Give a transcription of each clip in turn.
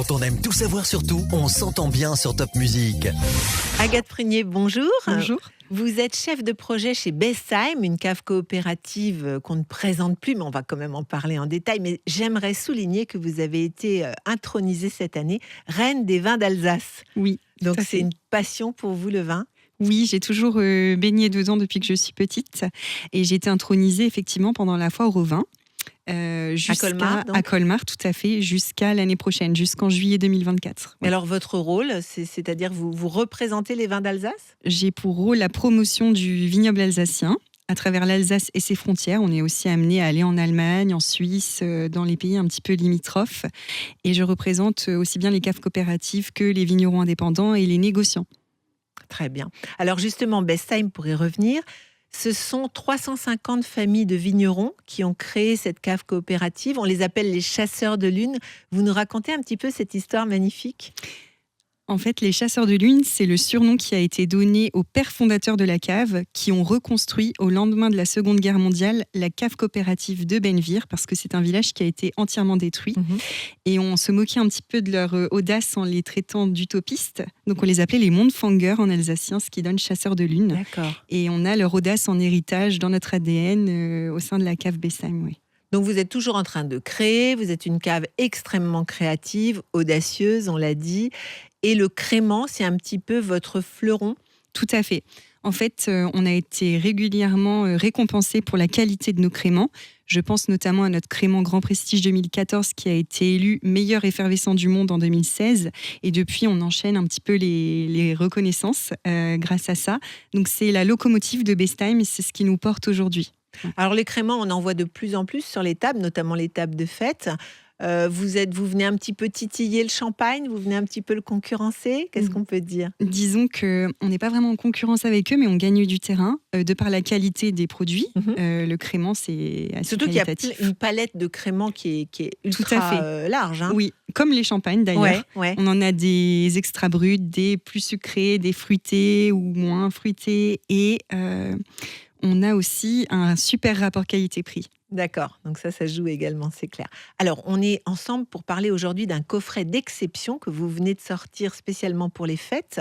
Quand on aime tout savoir sur tout, on s'entend bien sur Top Music. Agathe Prunier, bonjour. Bonjour. Vous êtes chef de projet chez Bestheim, une cave coopérative qu'on ne présente plus, mais on va quand même en parler en détail. Mais j'aimerais souligner que vous avez été intronisée cette année reine des vins d'Alsace. Oui. Donc c'est une passion pour vous, le vin ? Oui, j'ai toujours baigné dedans depuis que je suis petite. Et j'ai été intronisée effectivement pendant la foire au vin. À Colmar, donc. À Colmar, tout à fait, jusqu'à l'année prochaine, jusqu'en juillet 2024. Ouais. Alors votre rôle, c'est-à-dire vous représentez les vins d'Alsace ? J'ai pour rôle la promotion du vignoble alsacien à travers l'Alsace et ses frontières. On est aussi amené à aller en Allemagne, en Suisse, dans les pays un petit peu limitrophes. Et je représente aussi bien les caves coopératives que les vignerons indépendants et les négociants. Très bien. Alors justement, Bestheim, pour y revenir, ce sont 350 familles de vignerons qui ont créé cette cave coopérative. On les appelle les chasseurs de lune. Vous nous racontez un petit peu cette histoire magnifique ? En fait, les chasseurs de lune, c'est le surnom qui a été donné aux pères fondateurs de la cave qui ont reconstruit au lendemain de la Seconde Guerre mondiale la cave coopérative de Bennevire parce que c'est un village qui a été entièrement détruit. Et on se moquait un petit peu de leur audace en les traitant d'utopistes. Donc on les appelait les Mondfänger en alsacien, ce qui donne chasseurs de lune. D'accord. Et on a leur audace en héritage dans notre ADN au sein de la cave Bestheim, oui. Donc vous êtes toujours en train de créer, vous êtes une cave extrêmement créative, audacieuse, on l'a dit. Et le crément, c'est un petit peu votre fleuron ? Tout à fait. En fait, on a été régulièrement récompensé pour la qualité de nos créments. Je pense notamment à notre crément Grand Prestige 2014 qui a été élu meilleur effervescent du monde en 2016. Et depuis, on enchaîne un petit peu les reconnaissances grâce à ça. Donc c'est la locomotive de Bestheim et c'est ce qui nous porte aujourd'hui. Alors les créments, on en voit de plus en plus sur les tables, notamment les tables de fête. Vous venez un petit peu titiller le champagne, vous venez un petit peu le concurrencer. Qu'est-ce qu'on peut dire ? Disons qu'on n'est pas vraiment en concurrence avec eux, mais on gagne du terrain de par la qualité des produits. Le crément, c'est assez surtout qualitatif. Qu'il y a une palette de créments qui est ultra large. Hein. Oui, comme les champagnes d'ailleurs. Ouais. On en a des extra bruts, des plus sucrés, des fruités ou moins fruités. Et on a aussi un super rapport qualité-prix. D'accord, donc ça joue également, c'est clair. Alors, on est ensemble pour parler aujourd'hui d'un coffret d'exception que vous venez de sortir spécialement pour les fêtes.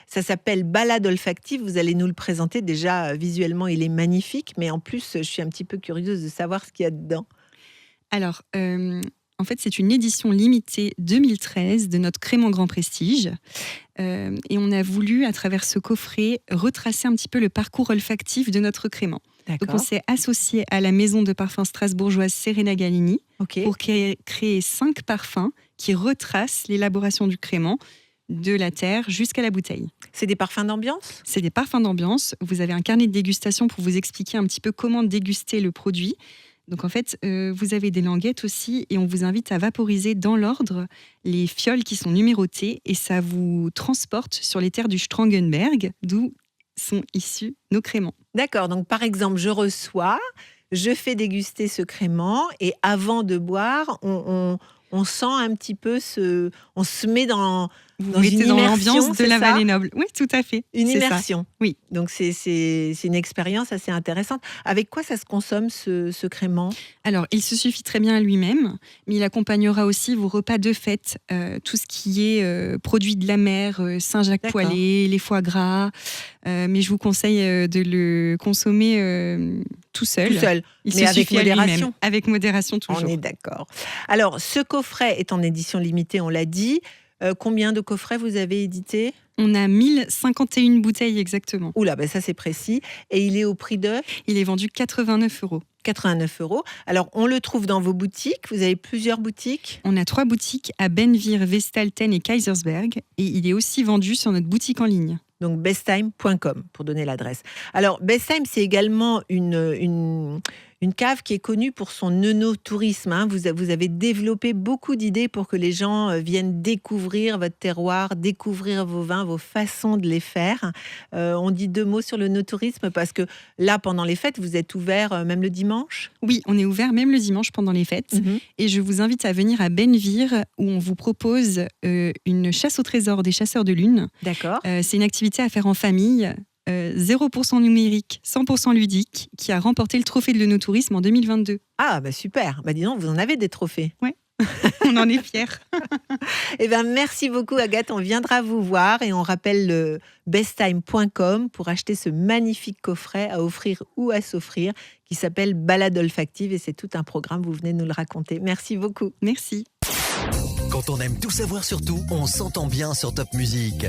Ça s'appelle Balade olfactive, vous allez nous le présenter. Déjà, visuellement, il est magnifique, mais en plus, je suis un petit peu curieuse de savoir ce qu'il y a dedans. Alors, en fait, c'est une édition limitée 2013 de notre crément Grand Prestige. Et on a voulu, à travers ce coffret, retracer un petit peu le parcours olfactif de notre crément. Donc, on s'est associé à la maison de parfums strasbourgeoise Serena Gallini pour créer 5 parfums qui retracent l'élaboration du crément de la terre jusqu'à la bouteille. C'est des parfums d'ambiance ? C'est des parfums d'ambiance. Vous avez un carnet de dégustation pour vous expliquer un petit peu comment déguster le produit. Donc en fait, vous avez des languettes aussi et on vous invite à vaporiser dans l'ordre les fioles qui sont numérotées et ça vous transporte sur les terres du Strangenberg, d'où sont issus nos créments. D'accord, donc par exemple, je reçois, je fais déguster ce crément et avant de boire, on sent un petit peu on se met dans Vous mettez dans l'ambiance de la vallée noble. Oui, tout à fait. Une c'est immersion. Ça. Oui. Donc c'est une expérience assez intéressante. Avec quoi ça se consomme ce crément ? Alors, il se suffit très bien à lui-même, mais il accompagnera aussi vos repas de fête, tout ce qui est produits de la mer, Saint-Jacques poêlé, les foie gras. Mais je vous conseille de le consommer tout seul. Il mais avec modération. Avec modération toujours. On est d'accord. Alors, ce coffret est en édition limitée, on l'a dit. Combien de coffrets vous avez édité ? On a 1051 bouteilles exactement. Oula, ça c'est précis. Et il est au prix de ? Il est vendu 89 €. 89 €. Alors, on le trouve dans vos boutiques. Vous avez plusieurs boutiques ? On a 3 boutiques à Bennevire, Westalten et Kaisersberg. Et il est aussi vendu sur notre boutique en ligne. Donc, bestheim.com pour donner l'adresse. Alors, Bestheim, c'est également une cave qui est connue pour son œnotourisme. Hein. Vous avez développé beaucoup d'idées pour que les gens viennent découvrir votre terroir, découvrir vos vins, vos façons de les faire. On dit 2 mots sur l'œnotourisme parce que là, pendant les fêtes, vous êtes ouvert même le dimanche ? Oui, on est ouvert même le dimanche pendant les fêtes. Et je vous invite à venir à Bennevire où on vous propose une chasse au trésor des chasseurs de lune. D'accord. C'est une activité à faire en famille. 0% numérique, 100% ludique, qui a remporté le trophée de l'œnotourisme en 2022. Ah, super. Dis donc, vous en avez des trophées. Ouais. On en est fiers. Eh bien, merci beaucoup, Agathe. On viendra vous voir et on rappelle le besttime.com pour acheter ce magnifique coffret à offrir ou à s'offrir qui s'appelle Balade olfactive et c'est tout un programme. Vous venez de nous le raconter. Merci beaucoup. Merci. Quand on aime tout savoir sur tout, on s'entend bien sur Top Music.